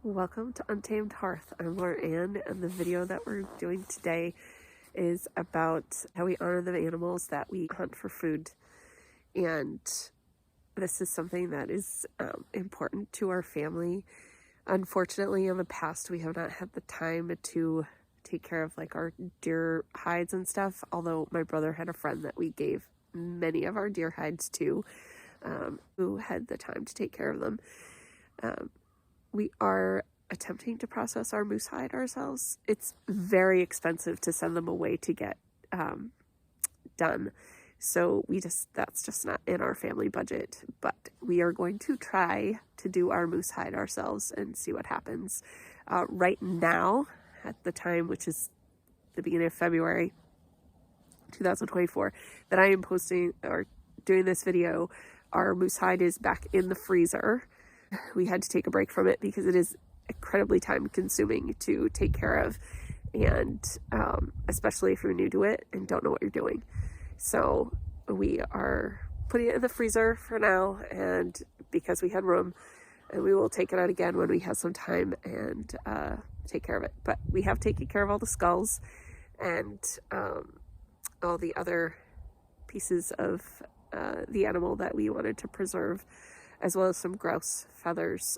Welcome to Untamed Hearth. I'm Laura Ann, and the video that we're doing today is about how we honor the animals that we hunt for food. And this is something that is important to our family. Unfortunately, in the past, we have not had the time to take care of like our deer hides and stuff, although my brother had a friend that we gave many of our deer hides to, who had the time to take care of them. We are attempting to process our moose hide ourselves. It's very expensive to send them away to get done. So that's just not in our family budget, but we are going to try to do our moose hide ourselves and see what happens. Right now, at the time, which is the beginning of February 2024, that I am posting or doing this video, our moose hide is back in the freezer. We had to take a break from it because it is incredibly time consuming to take care of, and especially if you're new to it and don't know what you're doing. So we are putting it in the freezer for now, and because we had room, and we will take it out again when we have some time and take care of it. But we have taken care of all the skulls and all the other pieces of the animal that we wanted to preserve, as well as some grouse feathers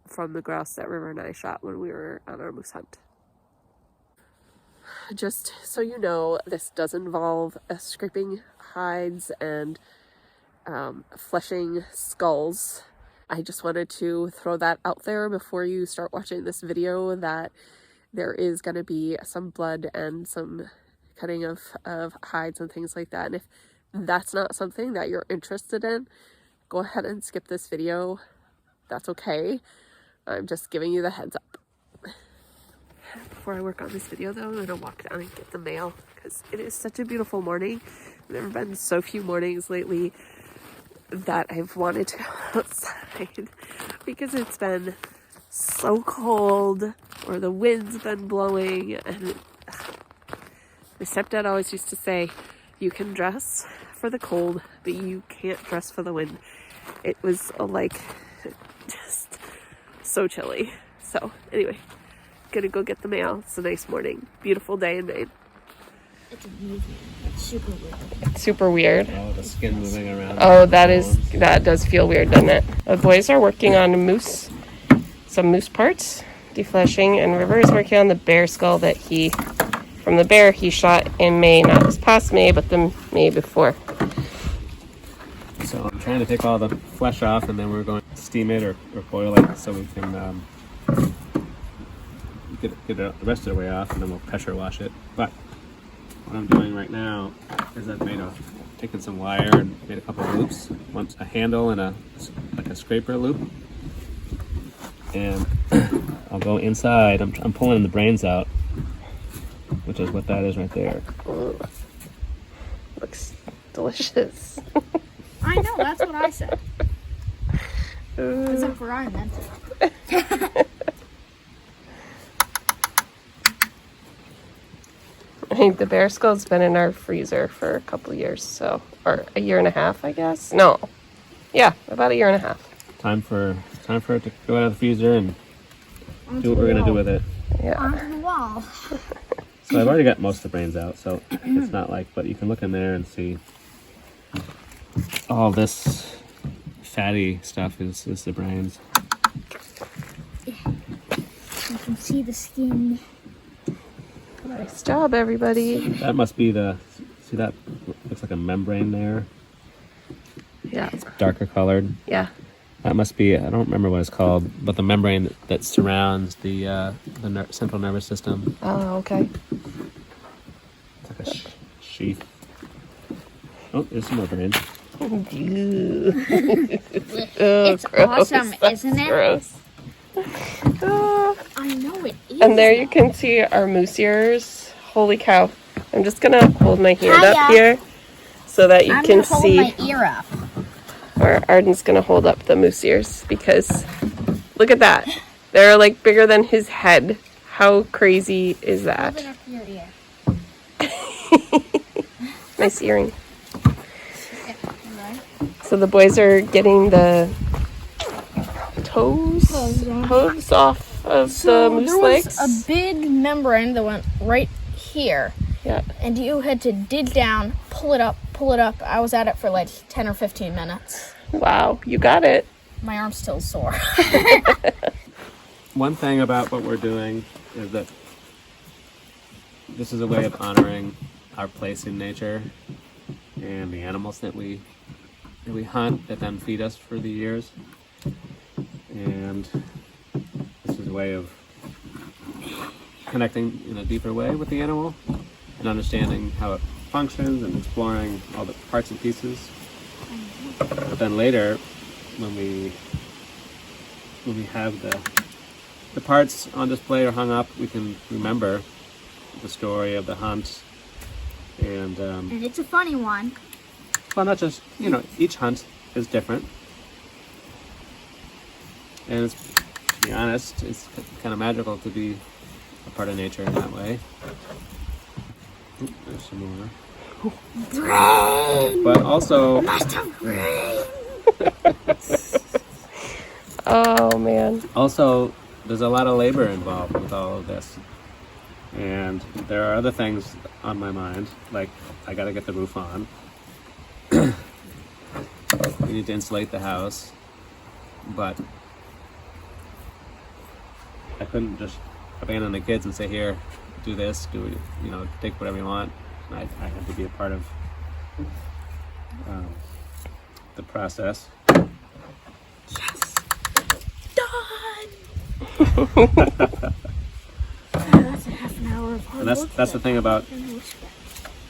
from the grouse that River and I shot when we were on our moose hunt. Just so you know, this does involve scraping hides and fleshing skulls. I just wanted to throw that out there before you start watching this video, that there is going to be some blood and some cutting of hides and things like that. And if that's not something that you're interested in, go ahead and skip this video. That's okay. I'm just giving you the heads up. Before I work on this video though, I'm going to walk down and get the mail because it is such a beautiful morning. There have been so few mornings lately that I've wanted to go outside because it's been so cold, or the wind's been blowing, and my stepdad always used to say, you can dress for the cold, but you can't dress for the wind. It was like just so chilly. So anyway, gonna go get the mail. It's a nice morning, beautiful day in Maine. It's amazing. It's super weird. It's super weird. Oh, the skin moving around. Oh, that does feel weird, doesn't it? The boys are working on some moose parts, defleshing, and River is working on the bear skull that from the bear he shot in May, not this past May, but the May before. So I'm trying to take all the flesh off, and then we're going to steam it or boil it so we can get the rest of the way off, and then we'll pressure wash it. But what I'm doing right now is I've taken some wire and made a couple of loops, a handle and a scraper loop, and I'll go inside. I'm pulling the brains out, which is what that is right there. Ooh. Looks delicious. I know, that's what I said. Except for I meant it. I think the bear skull's been in our freezer for a couple of years, or a year and a half, I guess. No, yeah, about a year and a half. Time for it to go out of the freezer and do what we're gonna do with it. Yeah. Onto the wall. So I've already got most of the brains out, so it's not like, but you can look in there and see all this fatty stuff is the brains. You can see the skin. Nice job, everybody. That must be see that looks like a membrane there. Yeah. It's darker colored. Yeah. That must be, I don't remember what it's called, but the membrane that surrounds the central nervous system. Oh, okay. It's like a sheath. Oh, there's some more brains. It's awesome, isn't it? Gross. I know it is. And there you can see our moose ears. Holy cow. I'm just going to hold my hand up here so that you can see. I'm going to hold my ear up. Or Arden's going to hold up the moose ears because look at that. They're like bigger than his head. How crazy is that? Hold it up to your ear. Nice earring. Yeah, right. So the boys are getting the hooves off of the moose there legs. was a big membrane that went right here. Yeah. And you had to dig down, pull it up. I was at it for like 10 or 15 minutes. Wow, you got it. My arm's still sore. One thing about what we're doing is that this is a way of honoring our place in nature and the animals that we hunt that then feed us for the years. And this is a way of connecting in a deeper way with the animal and understanding how it functions and exploring all the parts and pieces. But then later, when we have the parts on display or hung up, we can remember the story of the hunt. And And it's a funny one. well, not just, each hunt is different. And to be honest, it's kind of magical to be a part of nature in that way. Oop, there's some more. But also, Oh man. also, there's a lot of labor involved with all of this. And there are other things on my mind, like I gotta get the roof on. We need to insulate the house. But I couldn't just abandon the kids and say, here, do this, take whatever you want. I had to be a part of the process. Yes! Done! That's a half an hour of hard And work. that's the thing about,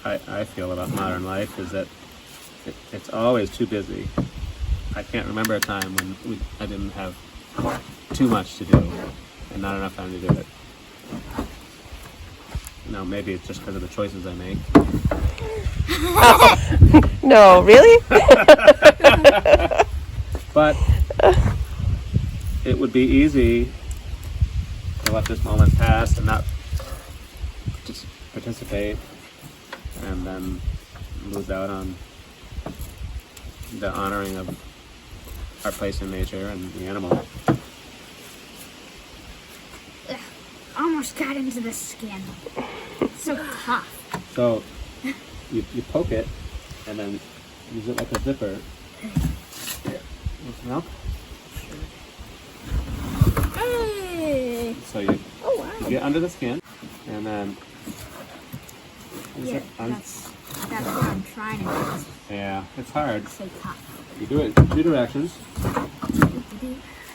I feel about modern life, is that it's always too busy. I can't remember a time when I didn't have too much to do and not enough time to do it. No, maybe it's just because of the choices I make. No, really? But it would be easy to let this moment pass and not just participate and then lose out on the honoring of our place in nature and the animal. Almost got into the skin. It's so tough. So you poke it and then use it like a zipper. Here, want some milk? Hey! So you Oh wow. get under the skin and then Yeah, that's what I'm trying to do. yeah, it's hard. It's so tough. You do it in 2 directions.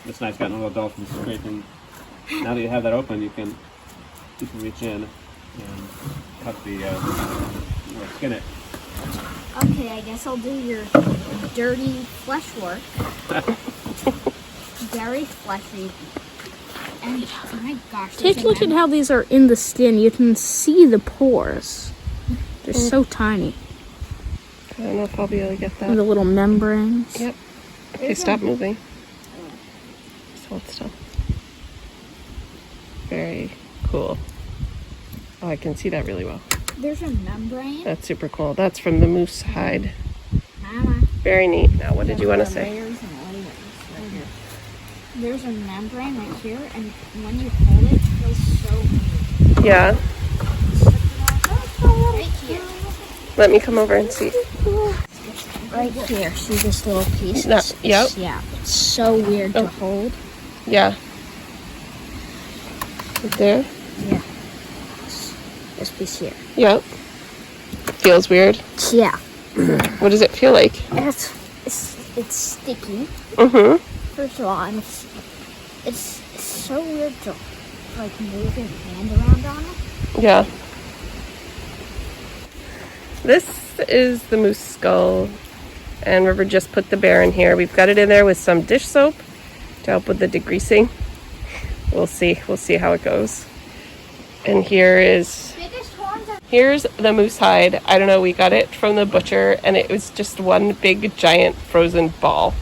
This knife's got a little dolphin scraping. Now that you have that open, you can reach in and cut the or skin it. Okay, I guess I'll do your dirty flesh work. Very fleshy. And my gosh. Take a look at how these are in the skin. You can see the pores. They're so tiny. I don't know if I'll be able to get And the that. little membranes. Yep. Okay, stop moving. Just hold still. Very cool. Oh, I can see that really well. There's a membrane. That's super cool. That's from the moose hide. Mama. Very neat. Now, what did you want to say? Layers and layers right here. There's a membrane right here, and when you hold it, it feels so Yeah. right here. Let me come over and see. Right here. See this little piece? No, yep. Yeah. It's so weird to hold. Yeah. Right there. Yeah. This piece here. Yep. Feels weird. Yeah. What does it feel like? It's sticky. Mm-hmm. First of all, and it's so weird to like move your hand around on it. Yeah. This is the moose skull, and River just put the bear in here. We've got it in there with some dish soap to help with the degreasing. We'll see how it goes. And here's the moose hide. I don't know, we got it from the butcher and it was just one big giant frozen ball.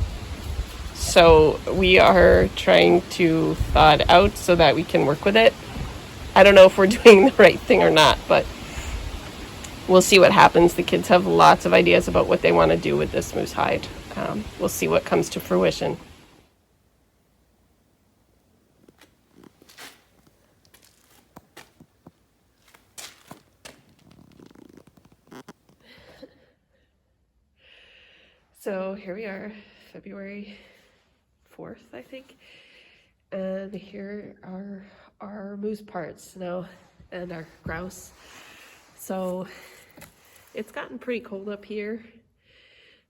So we are trying to thaw it out so that we can work with it. I don't know if we're doing the right thing or not, but we'll see what happens. The kids have lots of ideas about what they want to do with this moose hide. We'll see what comes to fruition. So here we are, February 4th, I think. And here are our moose parts now and our grouse. So it's gotten pretty cold up here.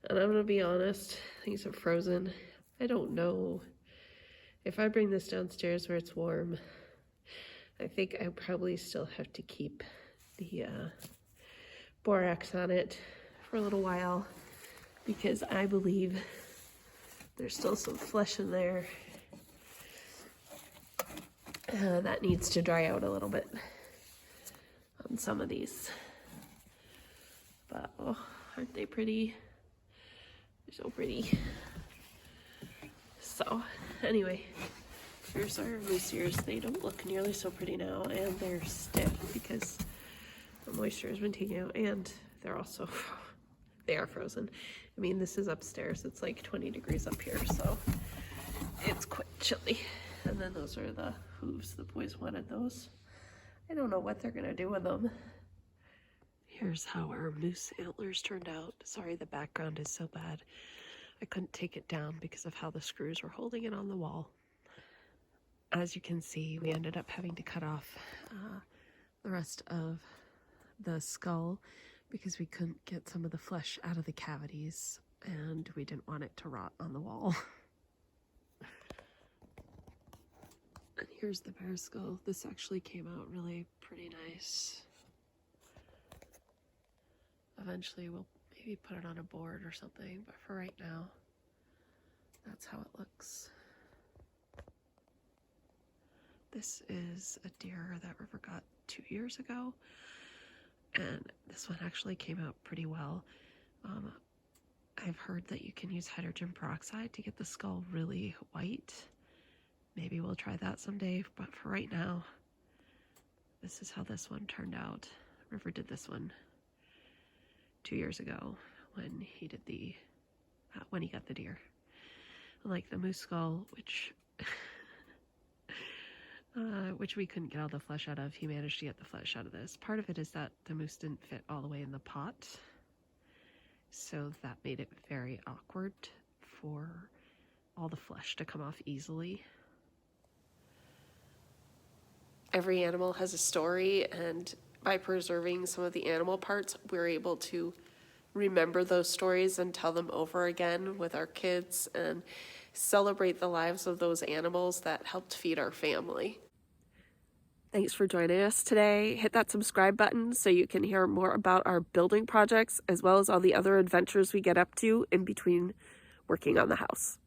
And I'm gonna be honest, things are frozen. I don't know if I bring this downstairs where it's warm. I think I probably still have to keep the borax on it for a little while because I believe there's still some flesh in there that needs to dry out a little bit on some of these. But oh, aren't they pretty? They're so pretty. So anyway, here's our moose ears. They don't look nearly so pretty now, and they're stiff because the moisture has been taken out, and they're also they are frozen. I mean, this is upstairs. It's like 20 degrees up here, so it's quite chilly. And then those are the hooves. The boys wanted those. I don't know what they're gonna do with them. Here's how our moose antlers turned out. Sorry, the background is so bad. I couldn't take it down because of how the screws were holding it on the wall. As you can see, we ended up having to cut off the rest of the skull because we couldn't get some of the flesh out of the cavities, and we didn't want it to rot on the wall. And here's the bear skull. This actually came out really pretty nice. Eventually we'll maybe put it on a board or something, but for right now, that's how it looks. This is a deer that River got 2 years ago, and this one actually came out pretty well. I've heard that you can use hydrogen peroxide to get the skull really white. Maybe we'll try that someday, but for right now, this is how this one turned out. River did this one 2 years ago when he did when he got the deer. Like the moose skull, which we couldn't get all the flesh out of, he managed to get the flesh out of this. Part of it is that the moose didn't fit all the way in the pot, so that made it very awkward for all the flesh to come off easily. Every animal has a story, and by preserving some of the animal parts, we're able to remember those stories and tell them over again with our kids and celebrate the lives of those animals that helped feed our family. Thanks for joining us today. Hit that subscribe button so you can hear more about our building projects as well as all the other adventures we get up to in between working on the house.